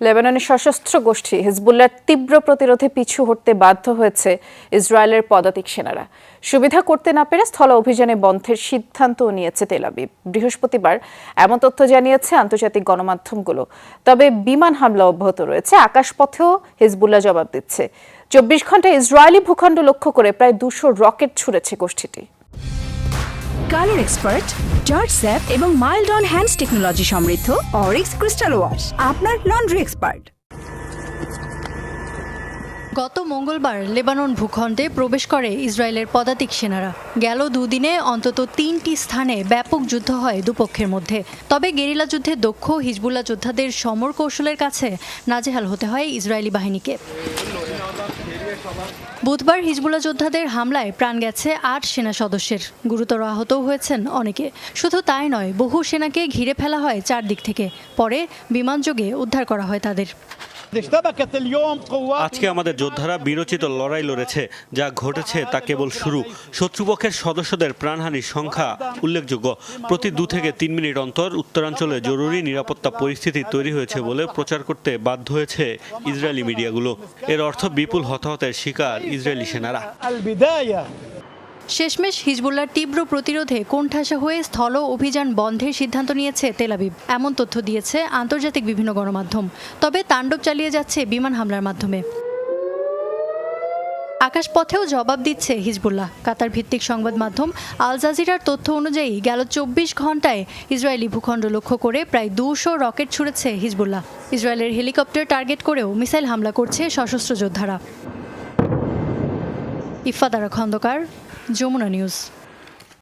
লেবাননের সশস্ত্র গোষ্ঠী হিজবুল্লাহর তীব্র প্রতিরোধে পিছু হটতে বাধ্য হয়েছে ইসরায়েলের পদাতিক সেনারা। সুবিধা করতে না পেরে স্থল অভিযানে বন্ধের সিদ্ধান্তও নিয়েছে তেল আবিব। বৃহস্পতিবার এমন তথ্য জানিয়েছে আন্তর্জাতিক গণমাধ্যমগুলো। তবে বিমান হামলা অব্যাহত রয়েছে, আকাশপথেও হিজবুল্লাহ জবাব দিচ্ছে। 24 ঘন্টায় ইসরায়েলি ভূখণ্ড লক্ষ্য করে প্রায় 200 রকেট ছুড়েছে গোষ্ঠীটি। কালার এক্সপার্ট, জর্জ স্যাপ এবং মাইল্ড অন হ্যান্ডস টেকনোলজি সমৃদ্ধ অরিক্স ক্রিস্টাল ওয়াশ আপনার লন্ড্রি এক্সপার্ট। গত মঙ্গলবার লেবানন ভূখণ্ডে প্রবেশ করে ইসরায়েলের পদাতিক সেনারা। গেল দুদিনে অন্তত 3টি স্থানে ব্যাপক যুদ্ধ হয় দুপক্ষের মধ্যে। তবে গেরিলা যুদ্ধে দক্ষ হিজবুল্লাহ যোদ্ধাদের সমর কৌশলের কাছে নাজেহাল হতে হয় ইসরায়েলি বাহিনীকে। বুধবার হিজবুল্লাহ যোদ্ধাদের হামলায় প্রাণ গেছে 8 সেনা সদস্যের, গুরুতর আহতও হয়েছেন অনেকে। শুধু তাই নয়, বহু সেনাকে ঘিরে ফেলা হয় চারদিক থেকে, পরে বিমানযোগে উদ্ধার করা হয় তাদের। আজকে আমাদের যোদ্ধারা বীরোচিত লড়াই লড়েছে। যা ঘটেছে তা কেবল শুরু। শত্রুপক্ষের সদস্যদের প্রাণহানির সংখ্যা উল্লেখযোগ্য। প্রতি 2 থেকে 3 মিনিট অন্তর উত্তরাঞ্চলে জরুরি নিরাপত্তা পরিস্থিতি তৈরি হয়েছে বলে প্রচার করতে বাধ্য হয়েছে ইসরায়েলি মিডিয়াগুলো। এর অর্থ বিপুল হতাহতের শিকার ইসরায়েলি সেনারা। শেষমেশ হিজবুল্লাহর তীব্র প্রতিরোধে কোণঠাসা হয়ে স্থল অভিযান বন্ধের সিদ্ধান্ত নিয়েছে তেল আবিব। এমন তথ্য দিয়েছে আন্তর্জাতিক বিভিন্ন গণমাধ্যম। তবে তাণ্ডব চালিয়ে যাচ্ছে বিমান হামলার মাধ্যমে। আকাশপথেও জবাব দিচ্ছে হিজবুল্লাহ। কাতার ভিত্তিক সংবাদ মাধ্যম আল জাজিরার তথ্য অনুযায়ী গেল 24 ঘন্টায় ইসরায়েলি ভূখণ্ড লক্ষ্য করে প্রায় 200 রকেট ছুড়েছে হিজবুল্লাহ। ইসরায়েলের হেলিকপ্টার টার্গেট করেও মিসাইল হামলা করছে সশস্ত্র যোদ্ধারা। ইফাদারা খন্দকার, যমুনা নিউজ।